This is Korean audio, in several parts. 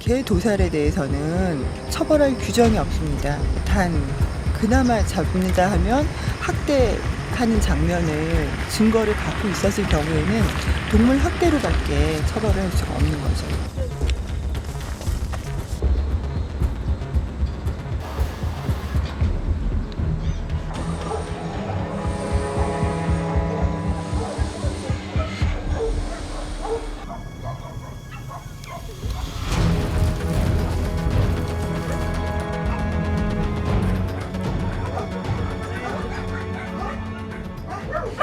개 도살에 대해서는 처벌할 규정이 없습니다. 단 그나마 잡는다 하면 학대하는 장면을 증거를 갖고 있었을 경우에는 동물 학대로밖에 처벌을 할 수가 없는 거죠.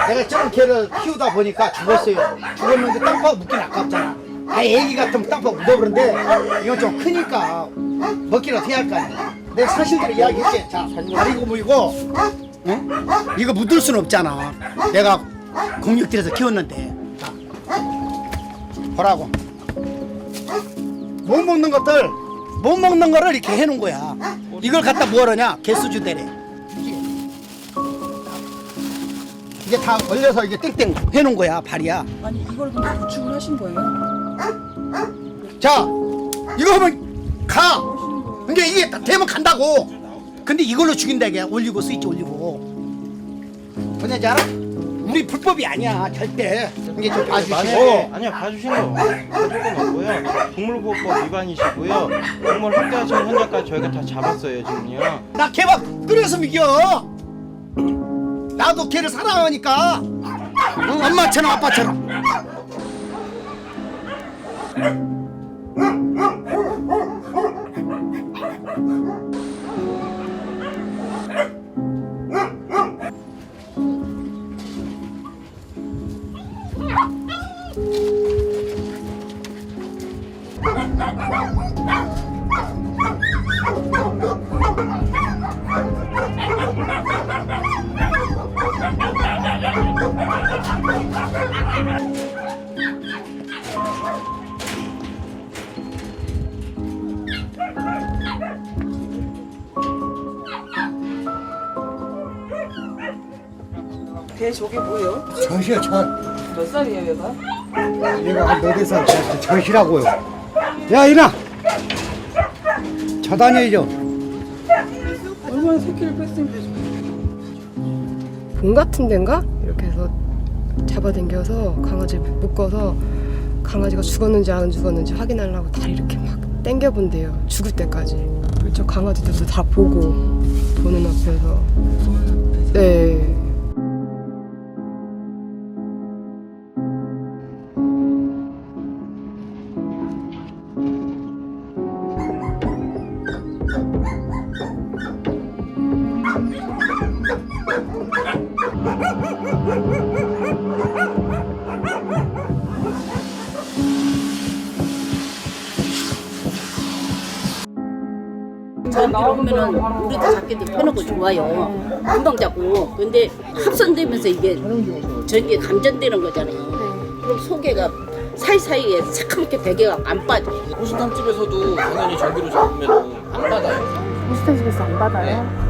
내가 저런 개를 키우다 보니까 죽었어요. 죽었는데 땅파가 묻긴 아깝잖아. 애기 같으면 땅파가 묻어버렸는데 이건 좀 크니까 먹기를 어떻게 할 거 아니야. 내가 사실대로 이야기했지. 자, 다리고 뭐이고 이거 묻을 수는 없잖아. 내가 공육들에서 키웠는데. 자, 보라고. 못 먹는 것들, 못 먹는 거를 이렇게 해놓은 거야. 이걸 갖다 뭐하냐? 개수주 대래. 이게 다 걸려서 이게 땡땡 해놓은 거야, 발이야. 아니 이걸 근데 구축을 하신 거예요? 자, 이거 하면 가. 근데 이게 다 되면 간다고. 근데 이걸로 죽인다 이게 올리고 스위치 올리고. 뭐냐지 알아? 우리 불법이 아니야 절대. 이게 좀 봐주시고. 아니요, 봐주신 거 무조건 없고요. 동물보호법 위반이시고요. 동물 학대하시는 현장까지 저희가 다 잡았어요 지금요. 나 개밥 끓여서 먹여. 나도 개를 사랑하니까. 엄마처럼 아빠처럼. 걔 저게 뭐예요? 전시야 전. 몇 살이에요 얘가? 얘가 한 4살 전시라고요. 야 이나. 저 다녀야죠. 얼마나 새끼를 뺐으면 본 같은 데인가? 이렇게 해서 잡아당겨서 강아지 묶어서 강아지가 죽었는지 안 죽었는지 확인하려고 다리 이렇게 막 당겨본대요. 죽을 때까지. 그리고 저 강아지들도 다 보고 보는 앞에서. 네. 저렇게 오면은 우리도 잡기도 편하고 좋아요. 금방 잡고. 근데 합선되면서 이게 저게 감전되는 거잖아요. 그럼 소개가 사이사이에 새카맣게 베개가 안 빠져. 호수탕집에서도 당연히 전기로 잡으면 안 받아요. 호스텐집에서 안 받아요?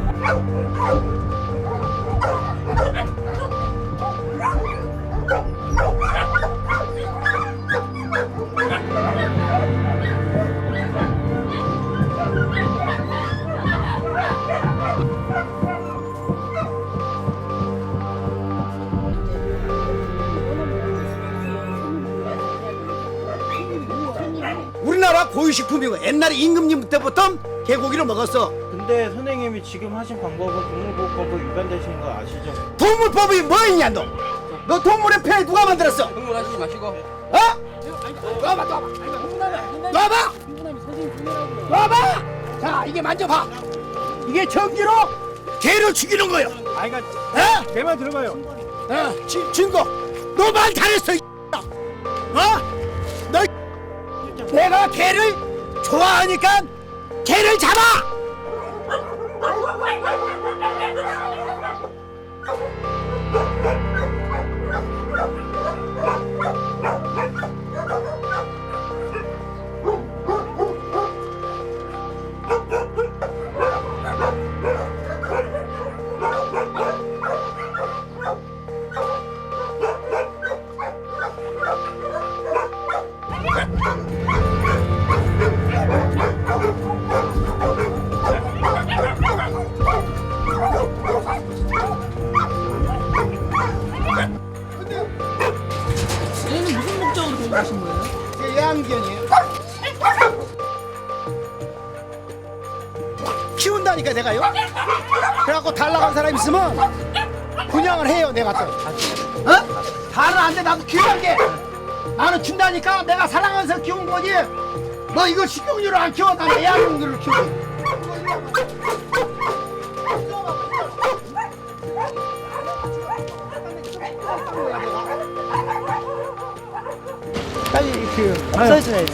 우리나라 고유식품이고 옛날에 임금님 때부터 개고기를 먹었어. 근데 선생님이 지금 하신 방법은 동물보호법 위반되시는 거 아시죠? 동물법이 뭐였냐 너? 너 동물의 폐 누가 만들었어? 흥분하시지 마시고. 어? 놔봐. 놔봐. 자 이게 만져봐. 이게 전기로 개를 죽이는 거예요. 아, 그러니까 어? 개만 들어봐요. 증거. 너 말 잘했어. 너 내가 개를 좋아하니까 개를 잡아. 하신 거예요? 이게 애완견이에요. 키운다니까 내가요. 그래갖고 달라간 사람 있으면 분양을 해요 내가 또. 어? 다는 안 돼. 나도 키우는 게 나는 준다니까. 내가 사랑해서 키운 거지. 너 이거 식용유로 안 키워. 나는 애완용으로 키우지. 빨리 없어져야지.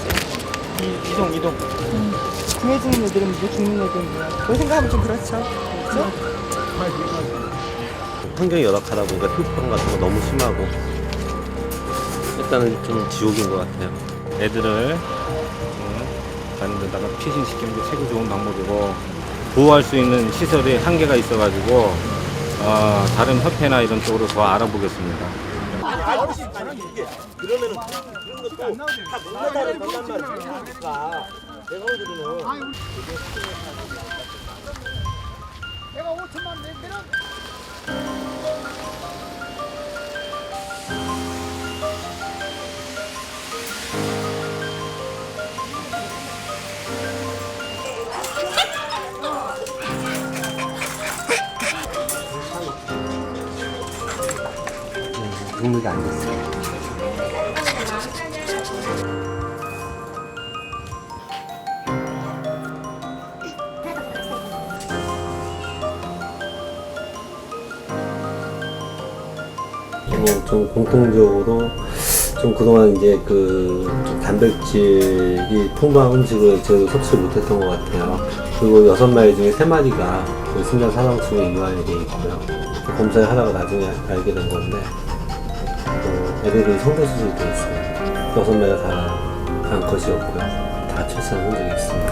이동. 구해주는 애들은 뭐 죽는 애들은 뭐야. 그거 생각하면 좀 그렇죠. 그렇죠? 환경이 열악하다 보니까 표피방 같은 거 너무 심하고 일단은 좀 지옥인 것 같아요. 애들을 다른 데다가 피신시키는 게 최고 좋은 방법이고 보호할 수 있는 시설이 한계가 있어가지고 다른 협회나 이런 쪽으로 더 알아보겠습니다. 내가 5천만 내면은 등록이 안 됐어요. 좀 공통적으로 좀 그동안 이제 좀 단백질이 풍부한 음식을 제대로 섭취를 못했던 것 같아요. 그리고 6마리 중에 3마리가 심장 사망증에 유한이 되어 있고요. 검사를 하다가 나중에 알게 된 건데 애들이 성대 수술이 되어 있어요. 6마리가 다 암컷이었고요. 다 출산한 흔적이 있습니다.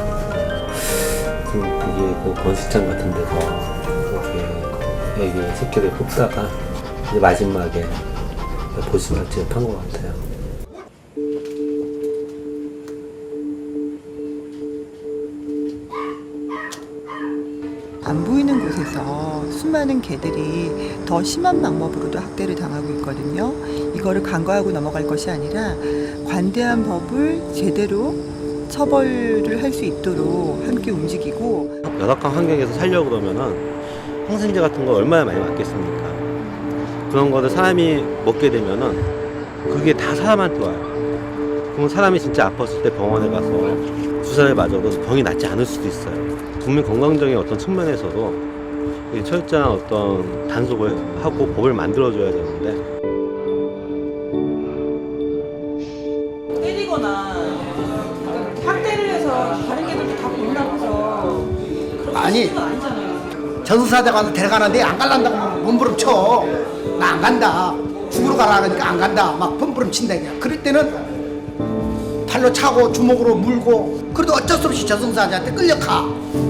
좀 이게 번식장 같은 데서 이렇게 애기 새끼를 뽑다가 이제 마지막에 보시마치를 판 것 같아요. 안 보이는 곳에서 수많은 개들이 더 심한 방법으로도 학대를 당하고 있거든요. 이거를 간과하고 넘어갈 것이 아니라 관대한 법을 제대로 처벌을 할 수 있도록 함께 움직이고 열악한 환경에서 살려고 그러면은 항생제 같은 거 얼마나 많이 맞겠습니까? 그런 거를 사람이 먹게 되면은 그게 다 사람한테 와요. 그럼 사람이 진짜 아팠을 때 병원에 가서 주사를 맞아도 병이 낫지 않을 수도 있어요. 국민 건강적인 어떤 측면에서도 철저한 어떤 단속을 하고 법을 만들어줘야 되는데 때리거나 학대를 해서 다른 개들도 다 본다고 해서 아니 저승사자 가서 데려가는데 안 갈란다고 몸부림쳐. 나 안 간다. 죽으러 가라 그러니까 안 간다. 막 몸부림친다 그냥. 그럴 때는 팔로 차고 주먹으로 물고 그래도 어쩔 수 없이 저승사자한테 끌려가.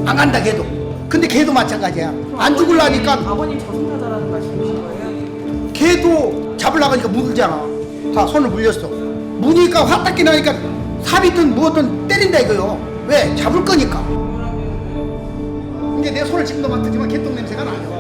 안 간다 걔도. 근데 걔도 마찬가지야. 안 죽으려니까 아버님 저승사자라는 말씀이신 거예요? 걔도 잡으려고 하니까 물잖아. 다 손을 물렸어. 무니까 화딱지 나니까 삽이든 뭐든 때린다 이거요. 왜? 잡을 거니까. 이게 내 손을 지금도 맡았지만 개똥 냄새가 나요.